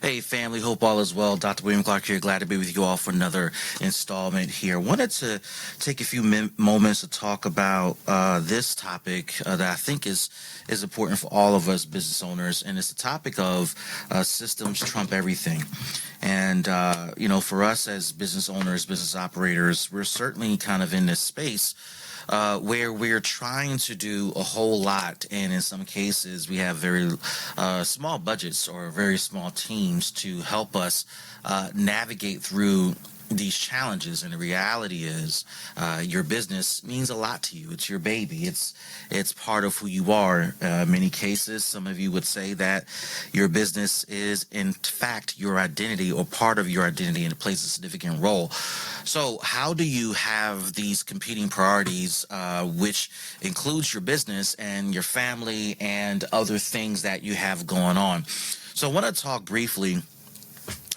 Hey, family, hope all is well. Dr. William Clark here. Glad to be with you all for another installment here. Wanted to take a few moments to talk about this topic that I think is important for all of us business owners, and it's the topic of systems trump everything. And, for us as business owners, business operators, we're certainly kind of in this space where we're trying to do a whole lot, and in some cases we have very small budgets or very small teams to help us navigate through these challenges. And the reality is, your business means a lot to you. It's your baby. It's part of who you are. Many cases, some of you would say that your business is in fact your identity or part of your identity, and it plays a significant role. So how do you have these competing priorities, which includes your business and your family and other things that you have going on? So I want to talk briefly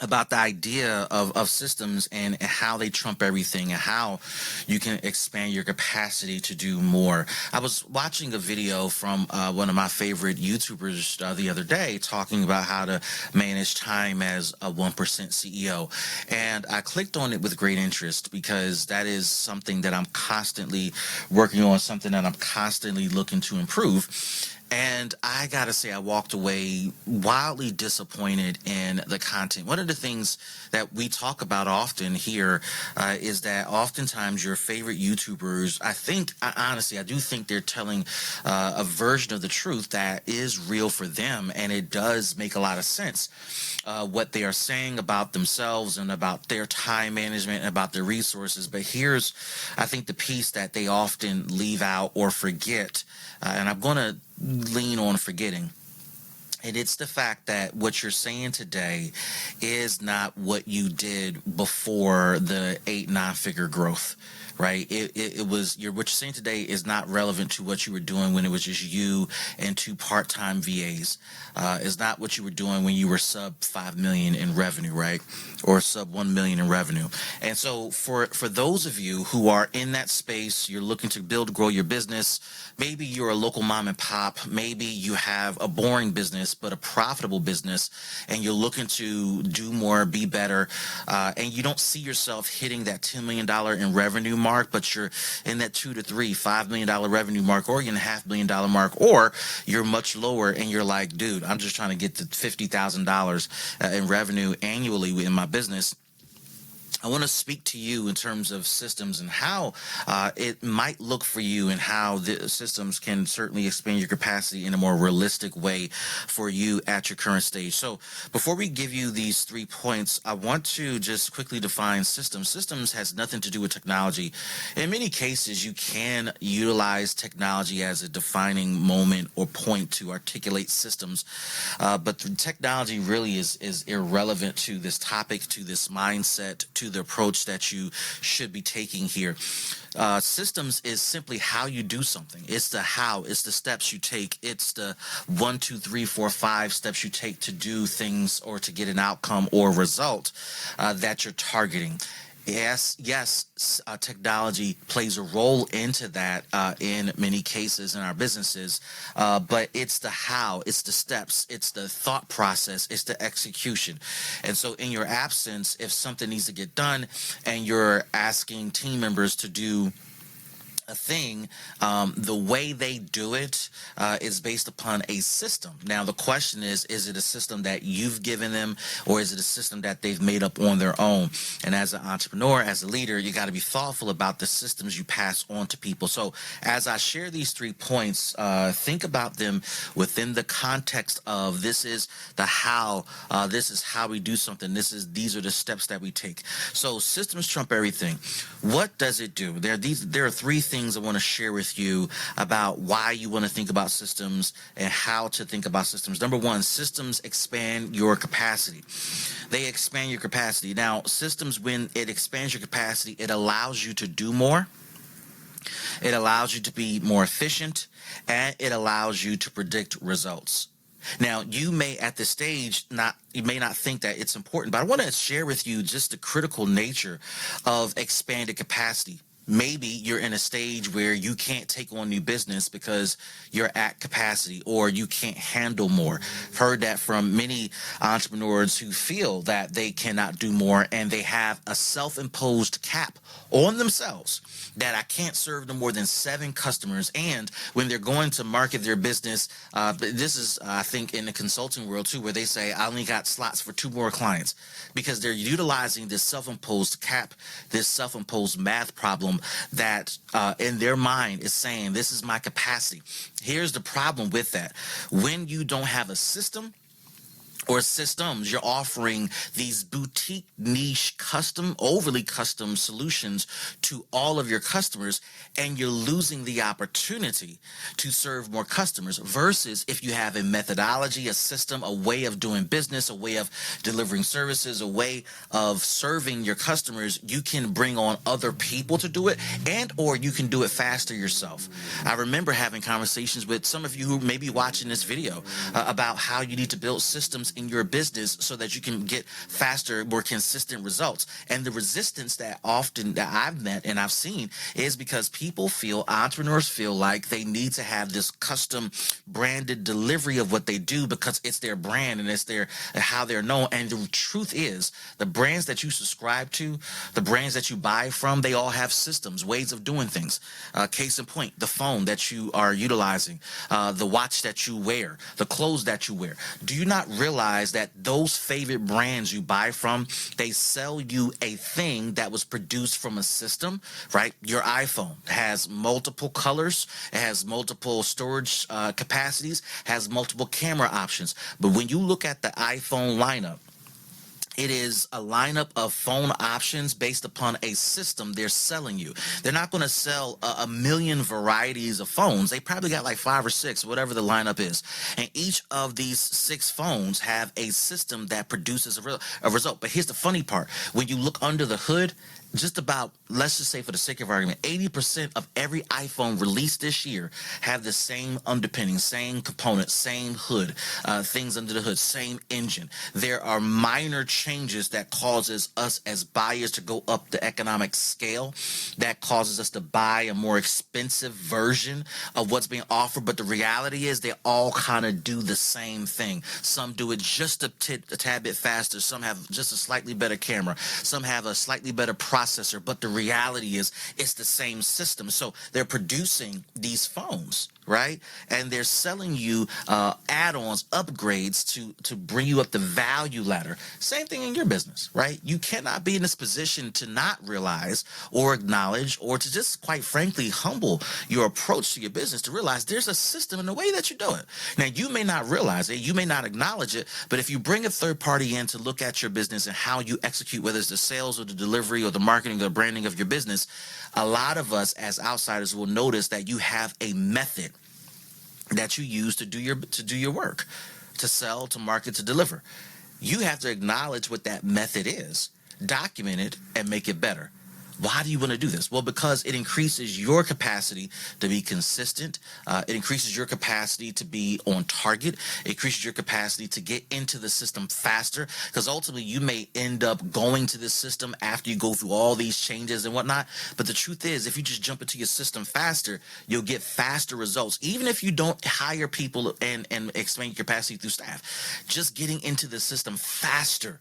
about the idea of systems and how they trump everything and how you can expand your capacity to do more. I was watching a video from one of my favorite YouTubers the other day talking about how to manage time as a 1% CEO. And I clicked on it with great interest because that is something that I'm constantly working on, something that I'm constantly looking to improve. And I got to say, I walked away wildly disappointed in the content. One of the things that we talk about often here is that oftentimes your favorite YouTubers, I do think they're telling a version of the truth that is real for them. And it does make a lot of sense what they are saying about themselves and about their time management and about their resources. But here's, I think, the piece that they often leave out or forget. And I'm going to lean on forgetting. And it's the fact that what you're saying today is not what you did before the 8-9 figure growth, right? What you're saying today is not relevant to what you were doing when it was just you and two part-time VAs. It's not what you were doing when you were sub 5 million in revenue, right? Or sub 1 million in revenue. And so for those of you who are in that space, you're looking to build, grow your business. Maybe you're a local mom and pop. Maybe you have a boring business, but a profitable business, and you're looking to do more, be better, and you don't see yourself hitting that $10 million in revenue mark, but you're in that $2 to $3, $5 million revenue mark, or you're in the $500,000 mark, or you're much lower and you're like, dude, I'm just trying to get to $50,000 in revenue annually in my business. I want to speak to you in terms of systems and how it might look for you, and how the systems can certainly expand your capacity in a more realistic way for you at your current stage. So before we give you these 3 points, I want to just quickly define systems. Systems has nothing to do with technology. In many cases, you can utilize technology as a defining moment or point to articulate systems, but the technology really is irrelevant to this topic, to this mindset, to the approach that you should be taking here. Systems is simply how you do something. It's the how, it's the steps you take. It's the 1, 2, 3, 4, 5 steps you take to do things or to get an outcome or result that you're targeting. Yes, technology plays a role into that in many cases in our businesses, but it's the how, it's the steps, it's the thought process, it's the execution. And so in your absence, if something needs to get done and you're asking team members to do a thing, the way they do it is based upon a system. Now, the question is it a system that you've given them, or is it a system that they've made up on their own? And as an entrepreneur, as a leader, you got to be thoughtful about the systems you pass on to people. So as I share these 3 points, think about them within the context of this is the how, this is how we do something, these are the steps that we take. So systems trump everything. What does it do? There are 3 things I want to share with you about why you want to think about systems and how to think about systems. Number 1, systems expand your capacity. They expand your capacity. Now, systems, when it expands your capacity, it allows you to do more. It allows you to be more efficient, and it allows you to predict results. Now, you may at this stage you may not think that it's important, but I want to share with you just the critical nature of expanded capacity. Maybe you're in a stage where you can't take on new business because you're at capacity or you can't handle more. I've heard that from many entrepreneurs who feel that they cannot do more and they have a self-imposed cap on themselves that I can't serve no more than 7 customers. And when they're going to market their business, this is, I think, in the consulting world too, where they say, I only got slots for 2 more clients because they're utilizing this self-imposed cap, this self-imposed math problem that in their mind is saying, this is my capacity. Here's the problem with that. When you don't have a system or systems, you're offering these boutique, niche, overly custom solutions to all of your customers, and you're losing the opportunity to serve more customers versus if you have a methodology, a system, a way of doing business, a way of delivering services, a way of serving your customers. You can bring on other people to do it, and or you can do it faster yourself. I remember having conversations with some of you who may be watching this video about how you need to build systems in your business so that you can get faster, more consistent results. And the resistance that I've met and I've seen is because entrepreneurs feel like they need to have this custom branded delivery of what they do because it's their brand and it's how they're known. And the truth is, the brands that you subscribe to, the brands that you buy from, they all have systems, ways of doing things. Case in point, the phone that you are utilizing, the watch that you wear, the clothes that you wear. Do you not realize that those favorite brands you buy from, they sell you a thing that was produced from a system, right? Your iPhone has multiple colors, it has multiple storage capacities, has multiple camera options. But when you look at the iPhone lineup, it is a lineup of phone options based upon a system they're selling you. They're not going to sell a million varieties of phones. They probably got like 5 or 6, whatever the lineup is. And each of these 6 phones have a system that produces a result. But here's the funny part. When you look under the hood, just about, let's just say for the sake of argument, 80% of every iPhone released this year have the same underpinning, same components, same hood, things under the hood, same engine. There are minor changes that causes us as buyers to go up the economic scale, that causes us to buy a more expensive version of what's being offered. But the reality is they all kind of do the same thing. Some do it just a tad bit faster. Some have just a slightly better camera. Some have a slightly better processor. But the reality is it's the same system. So they're producing these phones, right? And they're selling you add-ons, upgrades to bring you up the value ladder. Same thing in your business, right? You cannot be in this position to not realize or acknowledge or to just, quite frankly, humble your approach to your business to realize there's a system in the way that you do it. Now, you may not realize it, you may not acknowledge it, but if you bring a third party in to look at your business and how you execute, whether it's the sales or the delivery or the marketing or the branding of your business, a lot of us as outsiders will notice that you have a method that you use to do your work, to sell, to market, to deliver. You have to acknowledge what that method is, document it, and make it better. Why do you want to do this? Well, because it increases your capacity to be consistent. It increases your capacity to be on target. It increases your capacity to get into the system faster, because ultimately you may end up going to this system after you go through all these changes and whatnot. But the truth is, if you just jump into your system faster, you'll get faster results. Even if you don't hire people and expand your capacity through staff, just getting into the system faster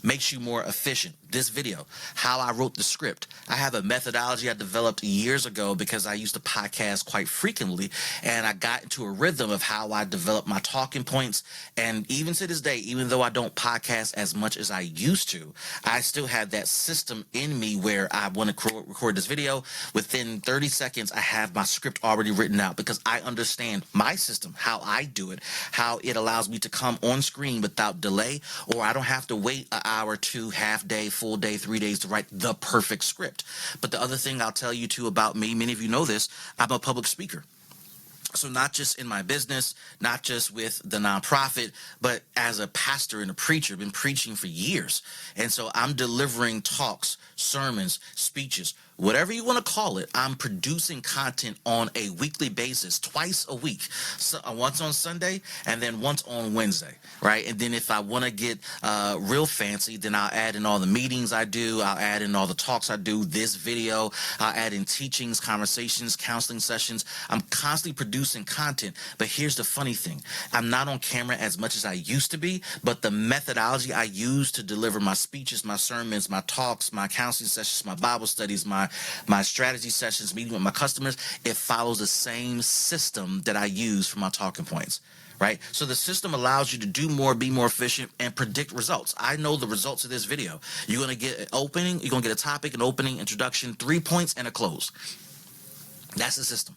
makes you more efficient. This video, how I wrote the script. I have a methodology I developed years ago because I used to podcast quite frequently, and I got into a rhythm of how I developed my talking points. And even to this day, even though I don't podcast as much as I used to, I still have that system in me where I want to record this video. Within 30 seconds, I have my script already written out because I understand my system, how I do it, how it allows me to come on screen without delay, or I don't have to wait an hour, 2, half day, full day, 3 days to write the perfect script. But the other thing I'll tell you too about me, many of you know this, I'm a public speaker. So not just in my business, not just with the nonprofit, but as a pastor and a preacher, been preaching for years. And so I'm delivering talks, sermons, speeches, whatever you want to call it. I'm producing content on a weekly basis, twice a week. So once on Sunday and then once on Wednesday, right? And then if I want to get real fancy, then I'll add in all the meetings I do. I'll add in all the talks I do, this video. I'll add in teachings, conversations, counseling sessions. I'm constantly producing content. But here's the funny thing. I'm not on camera as much as I used to be, but the methodology I use to deliver my speeches, my sermons, my talks, my counseling sessions, my Bible studies, my strategy sessions, meeting with my customers, it follows the same system that I use for my talking points. Right? So the system allows you to do more, be more efficient, and predict results. I know the results of this video. You're going to get an opening, you're going to get a topic, an opening, introduction, 3 points, and a close. That's the system,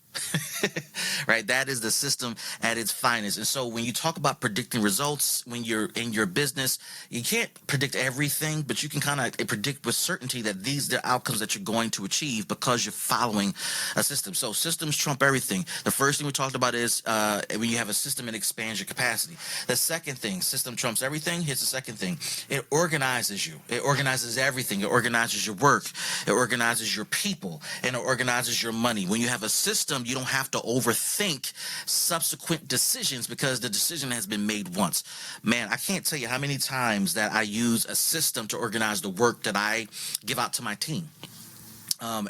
right? That is the system at its finest. And so when you talk about predicting results, when you're in your business, you can't predict everything, but you can kind of predict with certainty that these are the outcomes that you're going to achieve because you're following a system. So systems trump everything. The first thing we talked about is when you have a system, it expands your capacity. The second thing, system trumps everything. Here's the second thing. It organizes you. It organizes everything. It organizes your work. It organizes your people, and it organizes your money. When you have a system, you don't have to overthink subsequent decisions because the decision has been made once. Man, I can't tell you how many times that I use a system to organize the work that I give out to my team.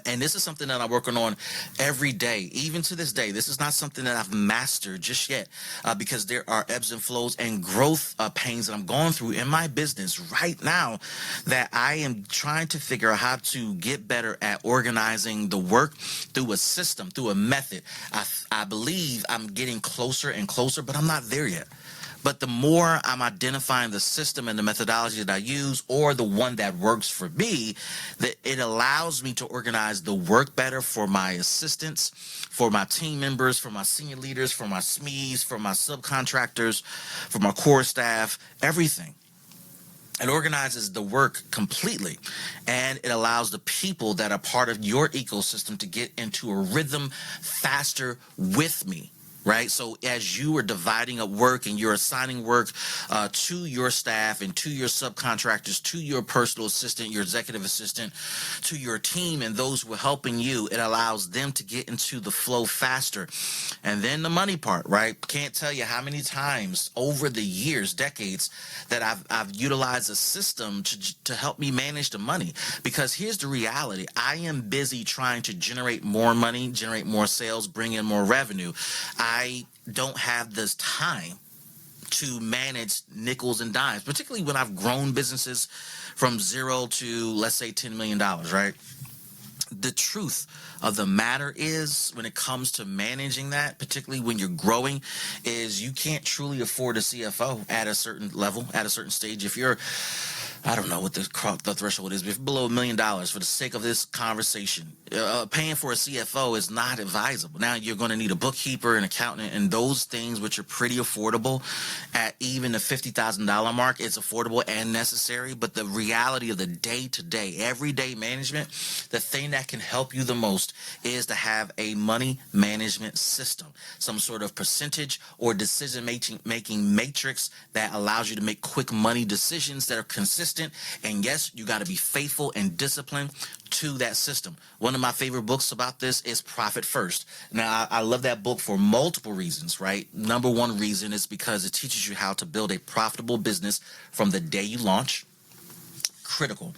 And this is something that I'm working on every day, even to this day. This is not something that I've mastered just yet because there are ebbs and flows and growth pains that I'm going through in my business right now that I am trying to figure out how to get better at organizing the work through a system, through a method. I believe I'm getting closer and closer, but I'm not there yet. But the more I'm identifying the system and the methodology that I use, or the one that works for me, that it allows me to organize the work better for my assistants, for my team members, for my senior leaders, for my SMEs, for my subcontractors, for my core staff, everything. It organizes the work completely, and it allows the people that are part of your ecosystem to get into a rhythm faster with me. Right. So as you are dividing up work and you're assigning work to your staff and to your subcontractors, to your personal assistant, your executive assistant, to your team and those who are helping you, it allows them to get into the flow faster. And then the money part, right? Can't tell you how many times over the years, decades, that I've utilized a system to help me manage the money. Because here's the reality. I am busy trying to generate more money, generate more sales, bring in more revenue. I don't have this time to manage nickels and dimes, particularly when I've grown businesses from zero to, let's say, $10 million, right? The truth of the matter is, when it comes to managing that, particularly when you're growing, is you can't truly afford a CFO at a certain level, at a certain stage. If you're, I don't know what the threshold is, but if you're below $1 million, for the sake of this conversation, paying for a CFO is not advisable. Now, you're going to need a bookkeeper, an accountant, and those things which are pretty affordable at even the $50,000 mark. It's affordable and necessary, but the reality of the day-to-day, everyday management, the thing that can help you the most is to have a money management system, some sort of percentage or decision-making matrix that allows you to make quick money decisions that are consistent. And yes, you got to be faithful and disciplined to that system. One of my favorite books about this is Profit First. Now, I love that book for multiple reasons, right? Number one reason is because it teaches you how to build a profitable business from the day you launch. Critical.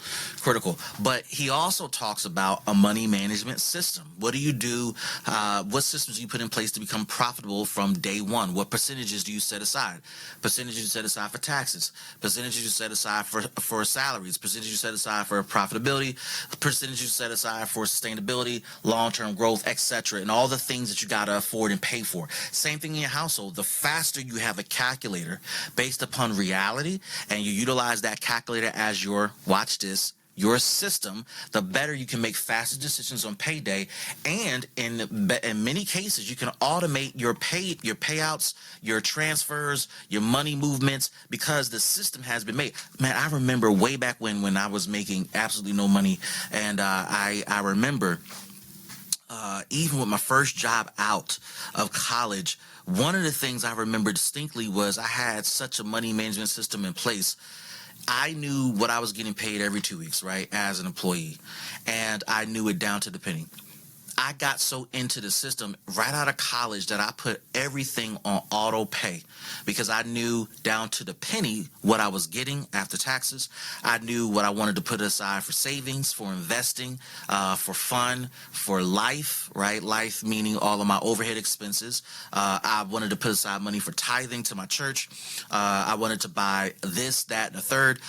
But he also talks about a money management system. What do you do? What systems do you put in place to become profitable from day one? What percentages do you set aside? Percentages you set aside for taxes. Percentages you set aside for salaries. Percentages you set aside for profitability. Percentages you set aside for sustainability, long-term growth, etc. And all the things that you got to afford and pay for. Same thing in your household. The faster you have a calculator based upon reality, and you utilize that calculator as your, watch this, your system, the better you can make faster decisions on payday. And in many cases, you can automate your payouts, your transfers, your money movements, because the system has been made. Man, I remember way back when I was making absolutely no money, and I remember Even with my first job out of college, one of the things I remember distinctly was I had such a money management system in place. I knew what I was getting paid every 2 weeks, right, as an employee, and I knew it down to the penny. I got so into the system right out of college that I put everything on auto pay because I knew down to the penny what I was getting after taxes. I knew what I wanted to put aside for savings, for investing, for fun, for life, right? Life meaning all of my overhead expenses. I wanted to put aside money for tithing to my church. I wanted to buy this, that, and a third.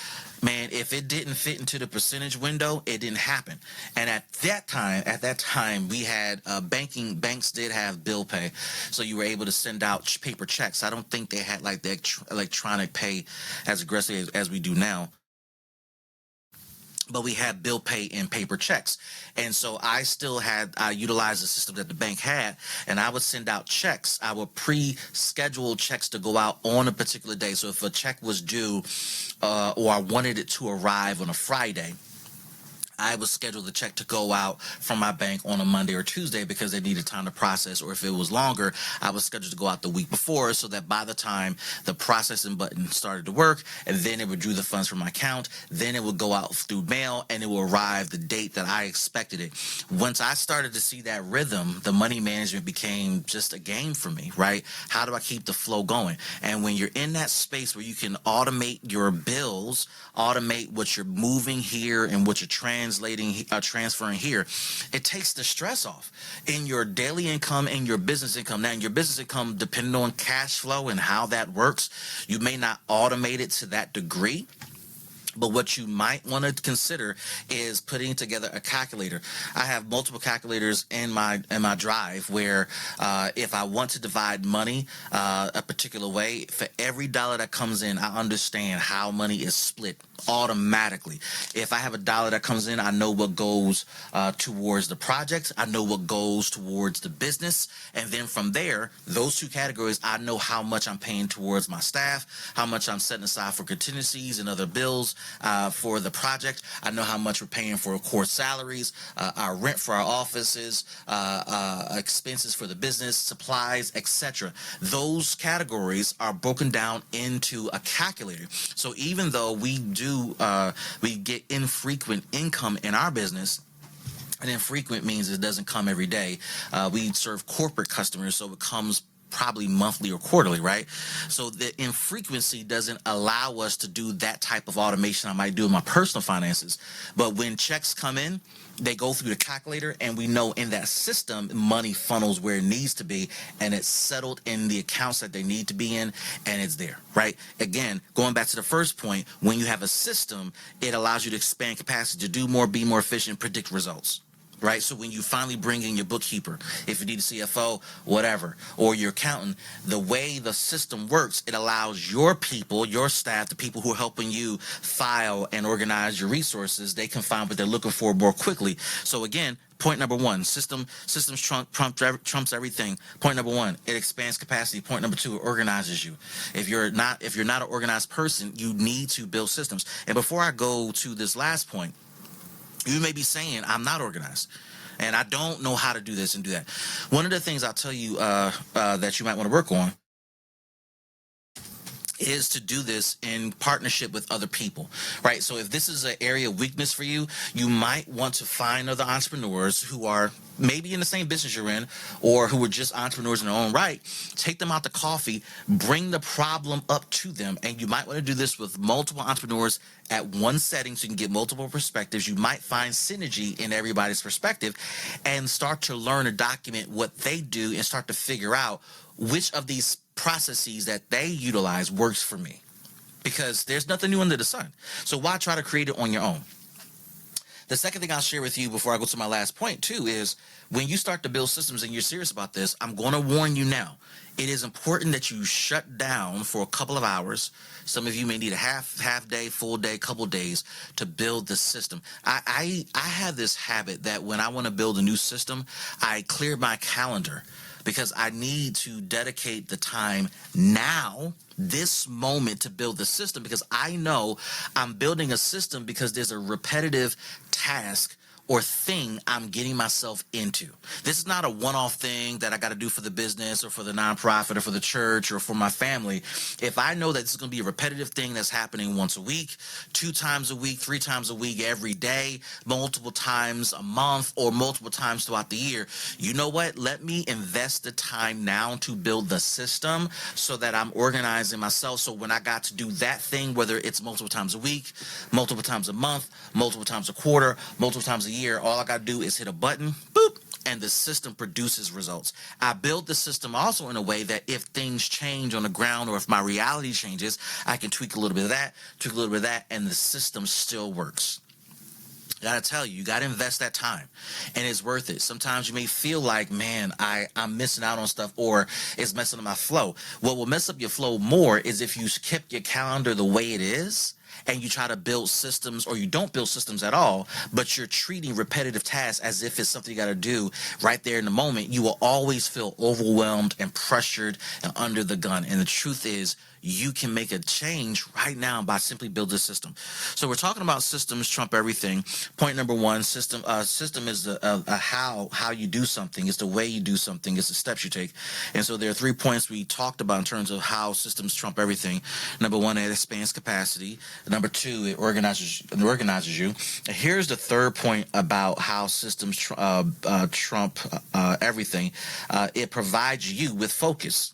Man, if it didn't fit into the percentage window, it didn't happen. And at that time, we had banks did have bill pay, so you were able to send out paper checks. I don't think they had like the electronic pay as aggressively as we do now, but we had bill pay in paper checks. And so I utilized the system that the bank had, and I would send out checks. I would pre-schedule checks to go out on a particular day. So if a check was due, or I wanted it to arrive on a Friday, I would schedule the check to go out from my bank on a Monday or Tuesday because they needed time to process. Or if it was longer, I was scheduled to go out the week before so that by the time the processing button started to work, and then it would draw the funds from my account, then it would go out through mail and it will arrive the date that I expected it. Once I started to see that rhythm, the money management became just a game for me, right? How do I keep the flow going? And when you're in that space where you can automate your bills, automate what you're moving here and what you're transferring here, it takes the stress off in your daily income and your business income. Now, in your business income, depending on cash flow and how that works, you may not automate it to that degree. But what you might want to consider is putting together a calculator. I have multiple calculators in my drive where if I want to divide money a particular way, for every dollar that comes in, I understand how money is split automatically. If I have a dollar that comes in, I know what goes towards the project. I know what goes towards the business. And then from there, those two categories, I know how much I'm paying towards my staff, how much I'm setting aside for contingencies and other bills for the project. I know how much we're paying for core salaries, our rent for our offices, expenses for the business, supplies, etc. Those categories are broken down into a calculator. So even though we get infrequent income in our business, and infrequent means it doesn't come every day. We serve corporate customers, so it comes probably monthly or quarterly, right? So the infrequency doesn't allow us to do that type of automation I might do in my personal finances. But when checks come in, they go through the calculator, and we know in that system money funnels where it needs to be, and it's settled in the accounts that they need to be in, and it's there, right? Again, going back to the first point, when you have a system, it allows you to expand capacity to do more, be more efficient, predict results. Right. So when you finally bring in your bookkeeper, if you need a CFO, whatever, or your accountant, the way the system works, it allows your people, your staff, the people who are helping you file and organize your resources, they can find what they're looking for more quickly. So again, point number one, systems trumps everything. Point number one, it expands capacity. Point number two, it organizes you. If you're not an organized person, you need to build systems. And before I go to this last point, you may be saying, I'm not organized and I don't know how to do this and do that. One of the things I'll tell you that you might want to work on is to do this in partnership with other people, right? So if this is an area of weakness for you, you might want to find other entrepreneurs who are maybe in the same business you're in, or who are just entrepreneurs in their own right. Take them out to coffee, bring the problem up to them, and you might want to do this with multiple entrepreneurs at one setting so you can get multiple perspectives. You might find synergy in everybody's perspective and start to learn and document what they do and start to figure out which of these processes that they utilize works for me, because there's nothing new under the sun. So why try to create it on your own? The second thing I'll share with you before I go to my last point too is when you start to build systems and you're serious about this, I'm going to warn you now. It is important that you shut down for a couple of hours. Some of you may need a half day, full day, couple days to build the system. I have this habit that when I want to build a new system, I clear my calendar, because I need to dedicate the time now, this moment, to build the system, because I know I'm building a system because there's a repetitive task or thing I'm getting myself into. This is not a one-off thing that I got to do for the business or for the nonprofit or for the church or for my family. If I know that this is going to be a repetitive thing that's happening once a week, 2 times a week, 3 times a week, every day, multiple times a month, or multiple times throughout the year, you know what? Let me invest the time now to build the system so that I'm organizing myself. So when I got to do that thing, whether it's multiple times a week, multiple times a month, multiple times a quarter, multiple times a year, all I got to do is hit a button, boop, and the system produces results. I build the system also in a way that if things change on the ground or if my reality changes, I can tweak a little bit of that, tweak a little bit of that, and the system still works. Gotta tell you, you gotta invest that time, and it's worth it. Sometimes you may feel like, man, I'm missing out on stuff, or it's messing up my flow. What will mess up your flow more is if you kept your calendar the way it is and you try to build systems, or you don't build systems at all, but you're treating repetitive tasks as if it's something you got to do right there in the moment. You will always feel overwhelmed and pressured and under the gun. And the truth is, you can make a change right now by simply building a system. So we're talking about systems trump everything. Point number one, system is a how you do something. It's the way you do something. It's the steps you take. And so there are 3 points we talked about in terms of how systems trump everything. Number one, it expands capacity. Number 2, it organizes you. And here's the 3rd point about how systems trump everything. It provides you with focus.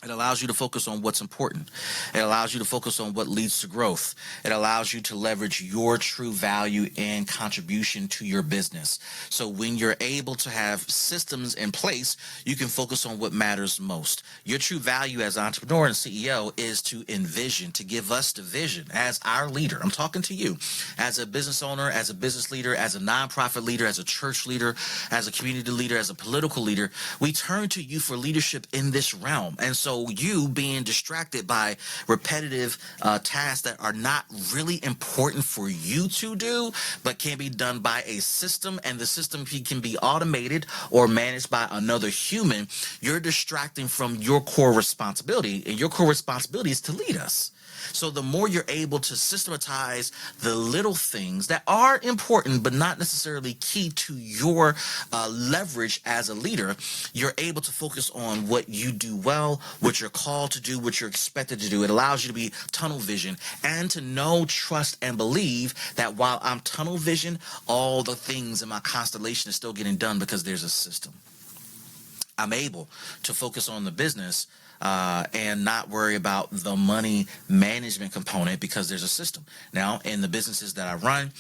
It allows you to focus on what's important. It allows you to focus on what leads to growth. It allows you to leverage your true value and contribution to your business. So when you're able to have systems in place, you can focus on what matters most. Your true value as an entrepreneur and CEO is to envision, to give us the vision as our leader. I'm talking to you as a business owner, as a business leader, as a nonprofit leader, as a church leader, as a community leader, as a political leader. We turn to you for leadership in this realm. And so you being distracted by repetitive tasks that are not really important for you to do, but can be done by a system, and the system can be automated or managed by another human, you're distracting from your core responsibility, and your core responsibility is to lead us. So the more you're able to systematize the little things that are important but not necessarily key to your leverage as a leader, you're able to focus on what you do well, what you're called to do, what you're expected to do. It allows you to be tunnel vision and to know, trust, and believe that while I'm tunnel vision, all the things in my constellation is still getting done because there's a system. I'm able to focus on the business and not worry about the money management component because there's a system. Now, in the businesses that I run,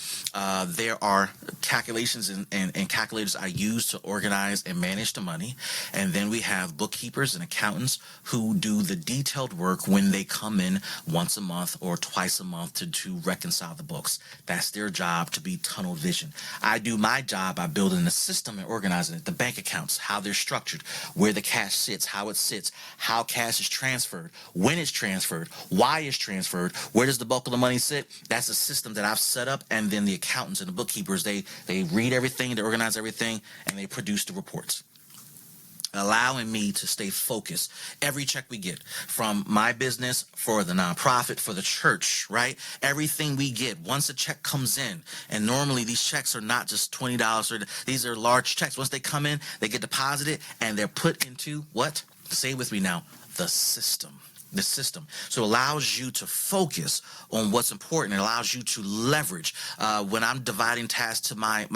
there are calculations and calculators I use to organize and manage the money. And then we have bookkeepers and accountants who do the detailed work when they come in once a month or twice a month to reconcile the books. That's their job, to be tunnel vision. I do my job by building the system and organizing it, the bank accounts, how they're structured, where the cash sits, how it sits, how cash is transferred, when it's transferred, why it's transferred, where does the bulk of the money sit. That's a system that I've set up, and then the accountants and the bookkeepers, they read everything, they organize everything, and they produce the reports, allowing me to stay focused. Every check we get from my business, for the nonprofit, for the church, right? Everything we get, once a check comes in, and normally these checks are not just $20, or these are large checks. Once they come in, they get deposited, and they're put into what? Say it with me now, the system. The system. So it allows you to focus on what's important. It allows you to leverage. When I'm dividing tasks to my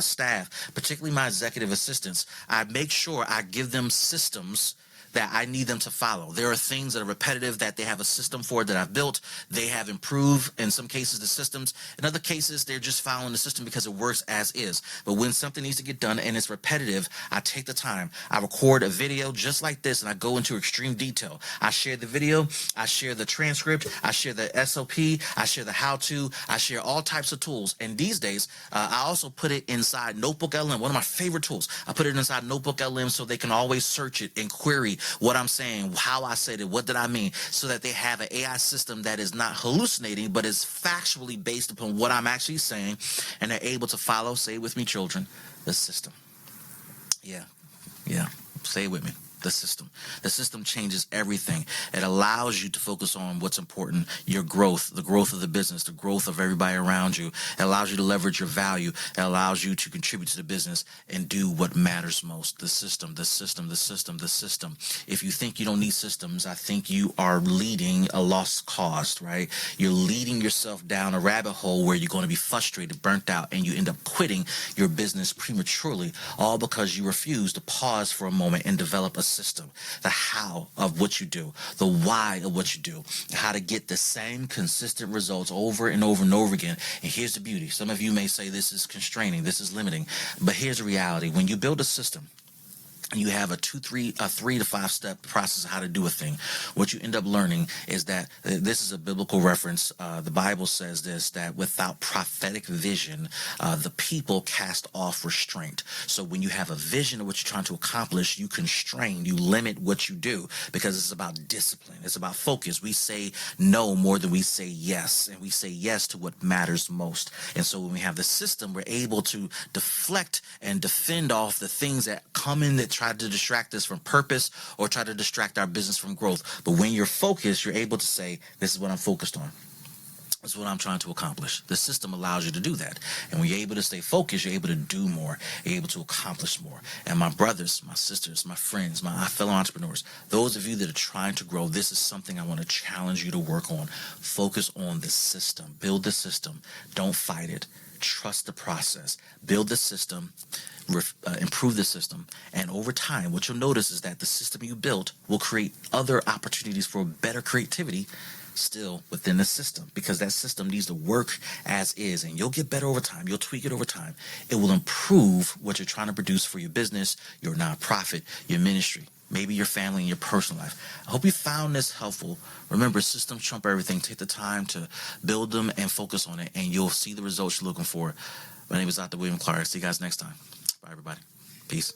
staff, particularly my executive assistants, I make sure I give them systems that I need them to follow. There are things that are repetitive that they have a system for that I've built. They have improved, in some cases, the systems. In other cases, they're just following the system because it works as is. But when something needs to get done and it's repetitive, I take the time. I record a video just like this, and I go into extreme detail. I share the video. I share the transcript. I share the SOP. I share the how-to. I share all types of tools. And these days, I also put it inside Notebook LM, one of my favorite tools. I put it inside Notebook LM so they can always search it and query what I'm saying, how I said it, what did I mean, so that they have an AI system that is not hallucinating, but is factually based upon what I'm actually saying, and they're able to follow, say it with me, children, the system. Yeah, say it with me. The system. The system changes everything. It allows you to focus on what's important, your growth, the growth of the business, the growth of everybody around you. It allows you to leverage your value. It allows you to contribute to the business and do what matters most. The system, the system, the system, the system. If you think you don't need systems, I think you are leading a lost cause, right? You're leading yourself down a rabbit hole where you're going to be frustrated, burnt out, and you end up quitting your business prematurely, all because you refuse to pause for a moment and develop a system, the how of what you do, the why of what you do, how to get the same consistent results over and over and over again. And here's the beauty. Some of you may say this is constraining, this is limiting, but here's the reality. When you build a system, you have a 3 to 5 step process of how to do a thing. What you end up learning is that this is a biblical reference. The Bible says this, that without prophetic vision, the people cast off restraint. So when you have a vision of what you're trying to accomplish, you constrain, you limit what you do, because it's about discipline. It's about focus. We say no more than we say yes, and we say yes to what matters most. And so when we have the system, we're able to deflect and defend off the things that come in that try to distract us from purpose or try to distract our business from growth. But when you're focused, you're able to say, this is what I'm focused on. This is what I'm trying to accomplish. The system allows you to do that. And when you're able to stay focused, you're able to do more. You're able to accomplish more. And my brothers, my sisters, my friends, my fellow entrepreneurs, those of you that are trying to grow, this is something I want to challenge you to work on. Focus on the system. Build the system. Don't fight it. Trust the process. Build the system. Improve the system, and over time what you'll notice is that the system you built will create other opportunities for better creativity still within the system, because that system needs to work as is, and you'll get better over time. You'll tweak it over time. It will improve what you're trying to produce for your business, your nonprofit, your ministry, maybe your family and your personal life. I hope you found this helpful. Remember, systems trump everything. Take the time to build them and focus on it, and you'll see the results you're looking for. My name is Dr. William Clark. See you guys next time. Bye, everybody. Peace.